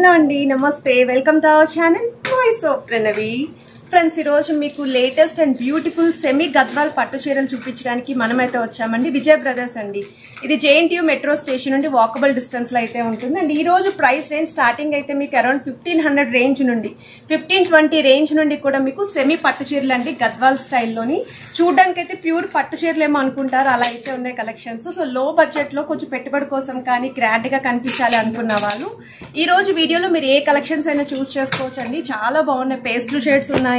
Hello అండి, నమస్తే. Welcome to our channel voice of Pranavi. Friends, ఈ రోజు మీకు latest and beautiful semi Gadwal పట్టు చీరలు చూపించడానికి మనమైతే వచ్చామండి. విజయ్ బ్రదర్స్ అండి. ఇది JNTU మెట్రో స్టేషన్ నుండి వాకబుల్ డిస్టెన్స్ లో అయితే ఉంటుంది. అండ్ ఈ రోజు ప్రైస్ రేంజ్ స్టార్టింగ్ అయితే మీకు అరౌండ్ 1500 రేంజ్ నుండి 1520 రేంజ్ నుండి కూడా మీకు సెమీ పట్టు చీరలు అండి, గద్వాల్ స్టైల్లోని. చూడడానికి అయితే ప్యూర్ పట్టు చీరలు ఏమో అనుకుంటారు, అలా అయితే ఉన్నాయి కలెక్షన్స్. సో లో బడ్జెట్ లో కొంచెం పెట్టుబడి కోసం కానీ గ్రాండ్ గా కనిపించాలి అనుకున్న వాళ్ళు ఈ రోజు వీడియోలో మీరు ఏ కలెక్షన్స్ అయినా చూస్ చేసుకోవచ్చు అండి. చాలా బాగున్నాయి. పేస్టల్ షేడ్స్ ఉన్నాయి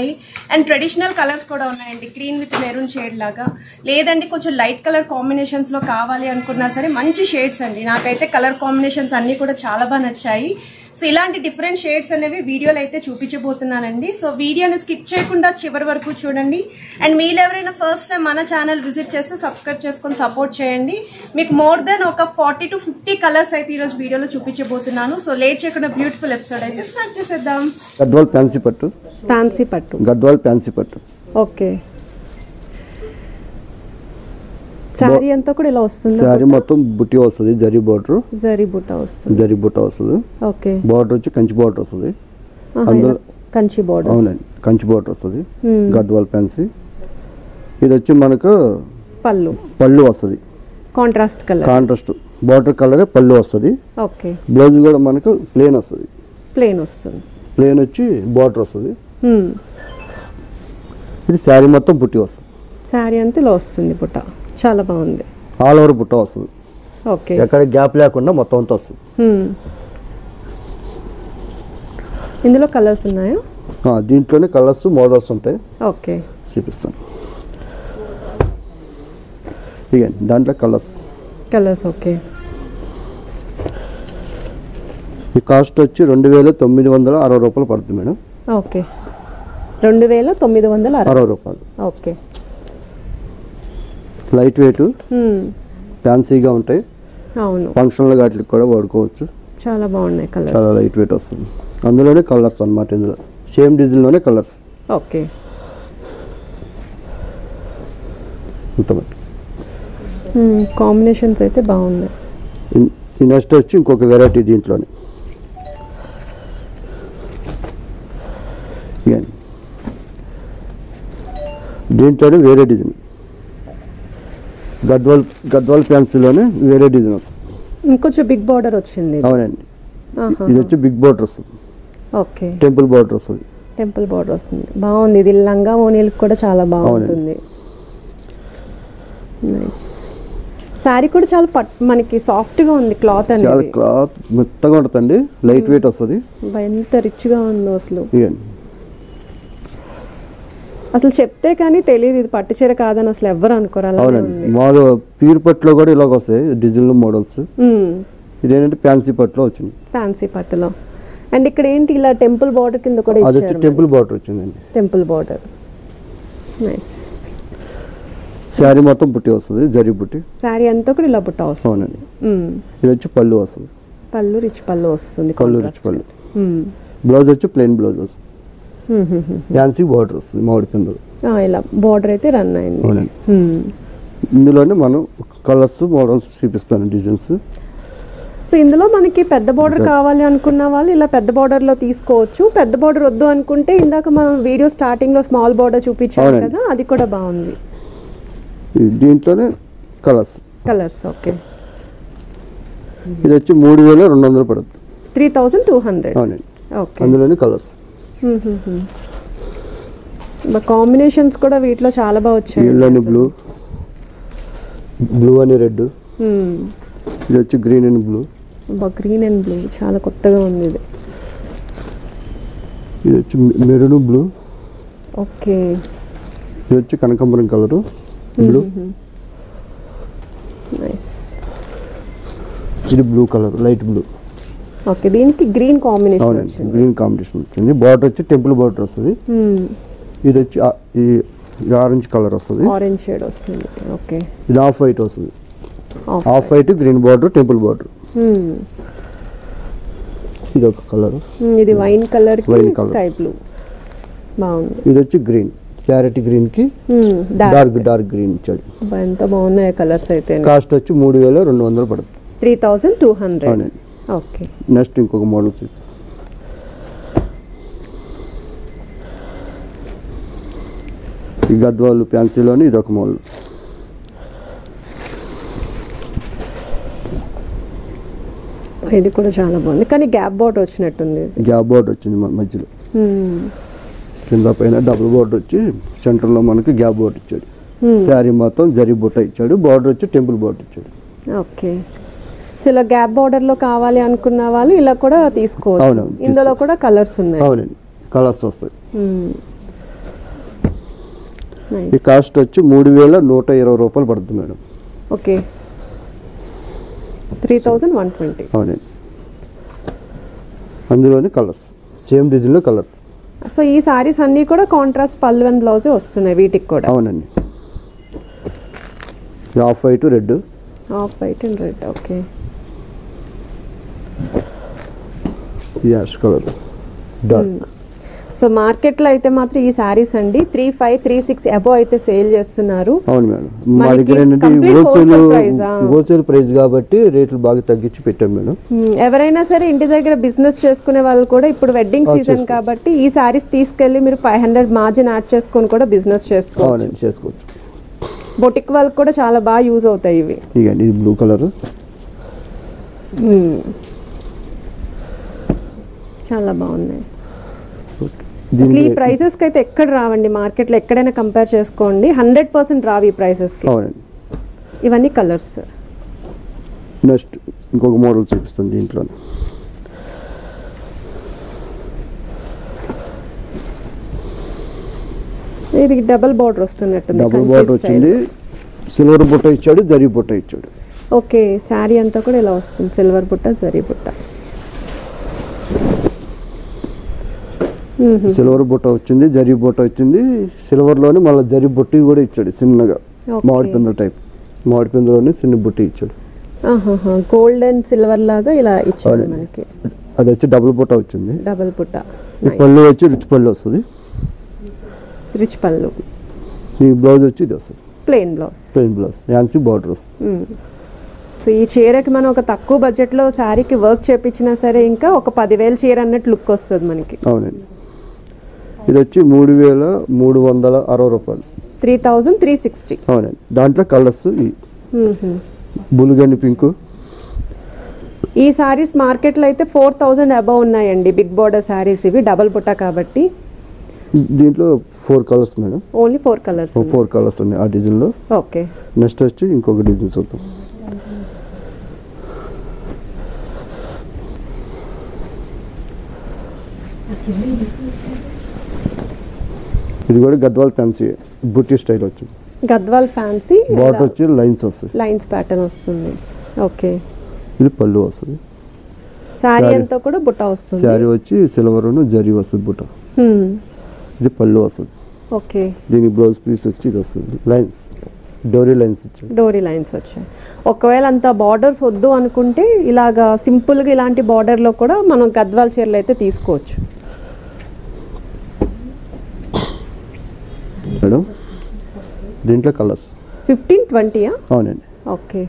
అండ్ ట్రెడిషనల్ కలర్స్ కూడా ఉన్నాయండి. గ్రీన్ విత్ మెరూన్ షేడ్ లాగా, లేదండి కొంచెం లైట్ కలర్ కాంబినేషన్స్ లో కావాలి అనుకున్నా సరే మంచి షేడ్స్ అండి. నాకైతే కలర్ కాంబినేషన్స్ అన్ని కూడా చాలా బాగా నచ్చాయి. సో ఇలాంటి డిఫరెంట్ షేడ్స్ అనేవి వీడియోలో అయితే చూపించబోతున్నానండి. సో వీడియోని స్కిప్ చేయకుండా చివరి వరకు చూడండి. అండ్ మీరు ఎవరైనా ఫస్ట్ టైం మన ఛానల్ విజిట్ చేస్తే సబ్స్క్రైబ్ చేసుకొని సపోర్ట్ చేయండి. మీకు మోర్ దెన్ ఒక 40 to 50 కలర్స్ అయితే ఈరోజు వీడియోలో చూపించబోతున్నాను. సో లేట్ చేయకుండా బ్యూటిఫుల్ ఎపిసోడ్ అయితే స్టార్ట్ చేసేద్దాం. గద్వాల్ ఫ్యాన్సీ పట్టు, ఫ్యాన్సీ పట్టు, గద్వాల్ ఫ్యాన్సీ పట్టు. ఓకే. సారీ అంతా కూడా ఇలా వస్తుంది. సారీ మొత్తం బుట్టి వస్తుంది, జరీ బోర్డర్, జరీ బుట్ట వస్తుంది. జరీ బుట్ట వస్తుంది. ఓకే. బోర్డర్ వచ్చి కంచి బోర్డర్ వస్తుంది. అందులో కంచి బోర్డర్. అవునండి, కంచి బోర్డర్ వస్తుంది. గద్వాల్ ఫ్యాన్సీ. ఇది వచ్చి మనకు పళ్ళు వస్తుంది. Contrast colour, contrast border colour పళ్ళు వస్తుంది. ఓకే. బ్లౌజ్ కూడా మనకు ప్లేన్ వస్తుంది. ప్లేన్ వస్తుంది. ప్లేన్ వచ్చి బోర్డర్ వస్తుంది. ఇది శారీ మొత్తం బుట్టి వస్తుంది. శారీ అంతా ఇలా వస్తుంది బుట్ట. చాలా బాగుంది. ఆల్ ఓవర్ బుట్ట వస్తుంది. ఓకే. ఎక్కడ గ్యాప్ లేకుండా మొత్తం అంతా వస్తుంది. ఇందులో కలర్స్ ఉన్నాయా? దీంట్లోనే కలర్స్ మోడల్స్ ఉంటాయి. ఓకే, చూపిస్తాను. ఇక దాంట్లో కలర్స్. ఓకే. ఈ కాస్ట్ వచ్చి 2960 రూపాయలు పడుతుంది మేడం. ఓకే, 2960 రూపాయలు. ఓకే. లైట్ వెయిట్, ఫ్యాన్సీగా ఉంటాయి. అవును, ఫంక్షన్ల వాటికి కూడా వాడుకోవచ్చు. చాలా బాగున్నాయి కలర్స్. చాలా లైట్ వెయిట్ వస్తుంది. అందులోనే కలర్స్ అన్నమాట. ఇందులో సేమ్ డిజైన్లోనే కలర్స్. ఓకే. కాంబినేషన్స్ అయితే బాగున్నాయి. నెక్స్ట్ వచ్చి ఇంకొక వెరైటీ దీంట్లోనే. దీంట్లోనే వేరే డిజైన్. గద్వాల్ ఫ్యాన్సీలోనే వేరే డిజైన్ వస్తుంది. ఇంకొంచెం బిగ్ బార్డర్ వచ్చింది. అవునండి, ఇది వచ్చి బిగ్ బార్డర్ వస్తుంది. ఓకే. టెంపుల్ బార్డర్ వస్తుంది. టెంపుల్ బార్డర్ వస్తుంది. బాగుంది. ఇది లంగా ఓనీలకు కూడా చాలా బాగుంటుంది. నైస్. శారీ కూడా చాలా మనకి సాఫ్ట్ గా ఉంది. క్లాత్ అనేది చాలా క్లాత్ మెత్తగా ఉంటుందండి. లైట్ వెయిట్ వస్తుంది. ఎంత రిచ్ గా ఉందో అసలు. అసలు చెప్తే కానీ తెలియదు ఇది పట్టు చీర కాదని అసలు ఎవ్వరు అనుకోరు. అవునండి, మామూలు ప్యూర్ పట్టులో కూడా ఇలాగ వస్తాయి డిజైన్లు మోడల్స్. ఇదేంటంటే ఫ్యాన్సీ పట్టులో వచ్చింది. ఫ్యాన్సీ పట్టులో. అండ్ ఇక్కడ ఏంటి ఇలా టెంపుల్ బార్డర్ కింద కూడా అది వచ్చి టెంపుల్ బార్డర్ వచ్చిందండి. Temple border. నైస్. శారీ మొత్తం బుట్టి వస్తుంది, జరీ బుట్టి. శారీ అంతా కూడా ఇలా బుట్ట వస్తుంది. అవునండి. ఇది వచ్చి పళ్ళు వస్తుంది. పళ్ళు రిచ్ పళ్ళు వస్తుంది. పళ్ళు రిచ్ పళ్ళు. బ్లౌజ్ వచ్చి ప్లెయిన్ బ్లౌజ్ వస్తుంది. ఫ్యాన్సీ బార్డర్ వస్తుంది మామిడి పిందలు. ఇలా బార్డర్ అయితే రన్ అయింది. అవునండి. ఇందులోనే మనం కలర్స్ మోడల్స్ చూపిస్తాను, డిజైన్స్. సో ఇందులో మనకి పెద్ద బార్డర్ కావాలి అనుకున్న వాళ్ళు ఇలా పెద్ద బార్డర్ లో తీసుకోవచ్చు. పెద్ద బార్డర్ వద్దు అనుకుంటే ఇందాక మనం వీడియో స్టార్టింగ్ లో స్మాల్ బార్డర్ చూపించాం కదా, అది కూడా బాగుంది. దీంట్లోనే కలర్స్. ఓకే. ఇది వచ్చి 3200 పడుతుంది. 3200. అవునండి. ఓకే. అందులోనే కలర్స్. కాంబినేషన్స్ కూడా వీటిలో చాలా బాగా వచ్చాయి. ఎల్లో అని బ్లూ అని రెడ్. ఇది వచ్చి green and blue. Green and blue చాలా కొత్తగా ఉంది. ఇది వచ్చి మెరూన్ బ్లూ. ఓకే. ఇది వచ్చి కనకాంబరం కలరు బ్లూ. నైస్. ఇది blue colour, light blue. Okay. దీనికి గ్రీన్ కాంబినేషన్ వచ్చింది. గ్రీన్ కాంబినేషన్ వచ్చింది. బార్డర్ వచ్చి టెంపుల్ బార్డర్ వస్తుంది. ఇది వచ్చి ఈ ఆరెంజ్ కలర్ వస్తుంది. ఆరెంజ్ షేడ్ వస్తుంది. ఓకే. ఇది ఆఫ్ వైట్ వస్తుంది. Off white, green border, temple border. ఇది ఒక కలర్. ఇది వైన్ కలర్ కి స్కై బ్లూ. బాగుంది. ఇది వచ్చి గ్రీన్, క్యారెట్ గ్రీన్ కి డార్క్ గ్రీన్ ఇచ్చాడు. ఎంత బాగున్నాయి కలర్స్ అయితే. కాస్ట్ వచ్చి 3200 పడుతుంది. 3200. ఓకే. నెక్స్ట్ ఇంకొక మోడల్ ఈ గద్వాల్ ఫ్యాన్సీలోని ఇది ఒక మోడల్. ఇది కూడా చాలా బాగుంది, కానీ గ్యాప్ బోర్డర్ వచ్చినట్టుంది. గ్యాప్ బోర్డర్ వచ్చింది మధ్యలో, కింద పైన డబుల్ బోర్డర్ వచ్చి సెంటర్లో మనకి గ్యాప్ బోర్డర్ ఇచ్చాడు. శారీ మొత్తం జరీ బుట్ట ఇచ్చాడు, బార్డర్ వచ్చి టెంపుల్ బోర్డర్ ఇచ్చాడు. ఓకే, సో ఇలా గ్యాప్ బార్డర్ లో కావాలి అనుకున్న వాళ్ళు ఇలా కూడా తీసుకోవచ్చు. అవును, ఇందులో కూడా కలర్స్ ఉన్నాయి. అవునండి, కలర్స్ వస్తాయి. ఈ కాస్ట్ వచ్చి 3120 రూపాయలు పడుతుంది మేడం. ఓకే, 3120. అవునండి, అందులోని కలర్స్ సేమ్ డిజైన్లో కలర్స్. సో ఈ సారీస్ అన్నీ కూడా కాంట్రాస్ట్ పళ్ళు అండ్ బ్లౌజ్ వస్తున్నాయి వీటికి కూడా. అవునండి, off white red, off white and red. Okay, ash colour dark. So మార్కెట్లో అయితే మాత్రం ఈ సారీస్ అండి 3536 అబోవ్ అయితే సేల్ చేస్తున్నారు. అవును మేడం, మా దగ్గర ఏంటంటే హోల్సేల్ ప్రైస్ కాబట్టి రేట్లు బాగా తగ్గించి పెట్టాం మేడం. ఎవరైనా సరే ఇంటి దగ్గర బిజినెస్ చేసుకునే వాళ్ళు కూడా ఇప్పుడు వెడ్డింగ్ సీజన్ కాబట్టి ఈ సారీస్ తీసుకెళ్లి మీరు 500 మార్జిన్ యాడ్ చేసుకొని కూడా బిజినెస్ చేసుకోవచ్చు. బొటిక్ వాళ్ళకి కూడా చాలా బాగా యూజ్ అవుతాయి ఇవి. ఇది బ్లూ కలర్, చాలా బాగున్నాయి. అసలు ఈ ప్రైసెస్ కి అయితే ఎక్కడ రావండి మార్కెట్లో, ఎక్కడైనా కంపేర్ చేసుకోండి 100% రావు ఈ ప్రైసెస్ కి. ఇవన్నీ కలర్స్. నెక్స్ట్ ఇంకొక మోడల్ చూపిస్తుంది దీంట్లో. ఇది డబుల్ బార్డర్ వస్తున్నట్టుంది. డబుల్ బార్డర్ వచ్చింది, సిల్వర్ బుట్ట ఇచ్చాడు, జరీ బుట్ట ఇచ్చాడు. ఓకే, శారీ అంతా కూడా ఇలా వస్తుంది, సిల్వర్ బుట్ట జరీ బుట్ట. సిల్వర్ బుట్ట వచ్చింది, జరీ బుట్ట వచ్చింది, సిల్వర్ లోని మళ్ళీ జరీ బుట్టి కూడా ఇచ్చాడు చిన్నగా, మామిడి పిందెల టైప్. మామిడి పిందెలోని చిన్న బుట్టి ఇచ్చాడు. గోల్డ్ అండ్ సిల్వర్ లాగా ఇలా ఇచ్చాడు మనకి. అది వచ్చి డబుల్ బుట్ట వచ్చింది, డబుల్ బుట్ట. పళ్ళు వచ్చి రిచ్ పళ్ళు వస్తుంది, రిచ్ పళ్ళు. ఈ బ్లౌజ్ వచ్చి ఇది వస్తుంది ప్లెయిన్ బ్లౌజ్, ఫ్యాన్సీ బార్డర్ వస్తుంది. సో ఈ చీరకి మనం ఒక తక్కువ బడ్జెట్లో శారీకి వర్క్ చేపించినా సరే ఇంకా ఒక 10,000 చీర అన్నట్టు లుక్ వస్తుంది మనకి. అవునండి, ఇది వచ్చి 3,360 రూపాయలు, 3,360. అవునండి, దాంట్లో కలర్స్ బులుగని పింక్. ఈ సారీస్ మార్కెట్లో అయితే 4,000 అబౌవ్ ఉన్నాయండి, బిగ్ బోర్డర్ సారీస్ ఇవి, డబల్ బుట్ట కాబట్టి. దీంట్లో 4 colours madam, only 4 colours. 4 colours ఉన్నాయి ఆ డిజైన్లో. ఓకే, నెక్స్ట్ వచ్చి ఇంకొక డిజైన్ చూద్దాం. ఇది కూడా గద్వాల్ ఫ్యాన్సీ బుట్టి స్టైల్ వచ్చింది. గద్వాల్ ఫ్యాన్సీ బార్డర్ వచ్చి లైన్స్ వస్తుంది, లైన్స్ ప్యాటర్న్ వస్తుంది. ఓకే, ఇది పళ్ళు వస్తుంది, శారీ అంతా కూడా బుట్ట వస్తుంది. శారీ వచ్చి సిల్వర్ జరీ వస్తుంది బుట్ట. ఇది పళ్ళు వస్తుంది. ఓకే, దీని బ్లౌజ్ పీస్ వచ్చి ఇది వస్తుంది, లైన్స్ డోరీ లైన్స్ వచ్చాయి. డోరీ లైన్స్ వచ్చాయి. ఒకవేళ అంత బార్డర్స్ వద్దు అనుకుంటే ఇలాగా సింపుల్గా ఇలాంటి బార్డర్లో కూడా మనం గద్వాల్ చీరలు అయితే తీసుకోవచ్చు. మేడం దీంట్లో కలర్స్ 15-20. అవునండి. ఓకే,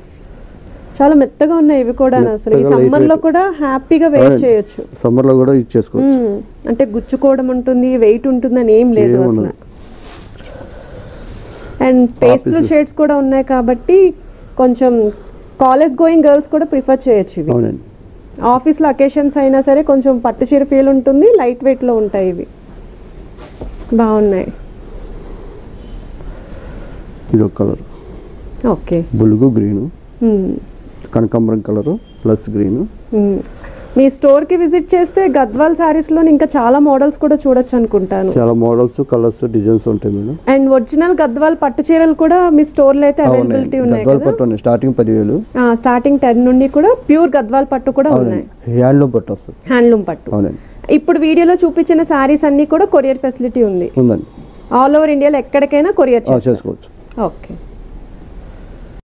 చాలా మెత్తగా ఉన్నాయి ఇవి కూడా. అసలు ఈ సమ్మర్ లో కూడా హ్యాపీగా వెయిట్ చేయొచ్చు, సమ్మర్ లో కూడా యూజ్ చేసుకోవచ్చు. అంటే గుచ్చుకోవడం ఉంటుంది, వెయిట్ ఉంటుందని ఏం లేదు అసలు. అండ్ పేస్టల్ షేడ్స్ కూడా ఉన్నాయి కాబట్టి కొంచెం కాలేజ్ గోయింగ్ గర్ల్స్ కూడా ప్రిఫర్ చేయొచ్చు ఇవి. అవునండి, ఆఫీస్లో అకేషన్స్ అయినా సరే కొంచెం పట్టు చీర ఫీల్ ఉంటుంది, లైట్ వెయిట్ లో ఉంటాయి ఇవి, బాగున్నాయి. ఇది ఒక కలర్. ఓకే, బులుగు గ్రీన్, కనకాంబరం కలర్ ప్లస్ గ్రీన్. మీ స్టోర్ కి విజిట్ చేస్తే గద్వాల్ సారీస్ లో ఇంకా చాలా మోడల్స్ కూడా చూడొచ్చు అనుకుంటాను. చాలా మోడల్స్, కలర్స్, డిజైన్స్ ఉంటాయి మేడం. అండ్ ఒరిజినల్ గద్వాల్ పట్టు చీరలు కూడా మీ స్టోర్ లో అయితే అవైలబిలిటీ ఉన్నాయి కదా. గద్వాల్ పట్టు స్టార్టింగ్ 10,000, స్టార్టింగ్ 10 నుండి కూడా ప్యూర్ గద్వాల్ పట్టు కూడా ఉన్నాయి. హ్యాండ్లూమ్ పట్టు వస్తుంది, హ్యాండ్లూమ్ పట్టు. అవునండి. ఇప్పుడు వీడియోలో చూపించిన సారీస్ అన్ని కూడా కొరియర్ ఫెసిలిటీ ఉంది. ఉందండి, ఆల్ ఓవర్ ఇండియాలో ఎక్కడికైనా కొరియర్ చేసుకోవచ్చు. ఓకే.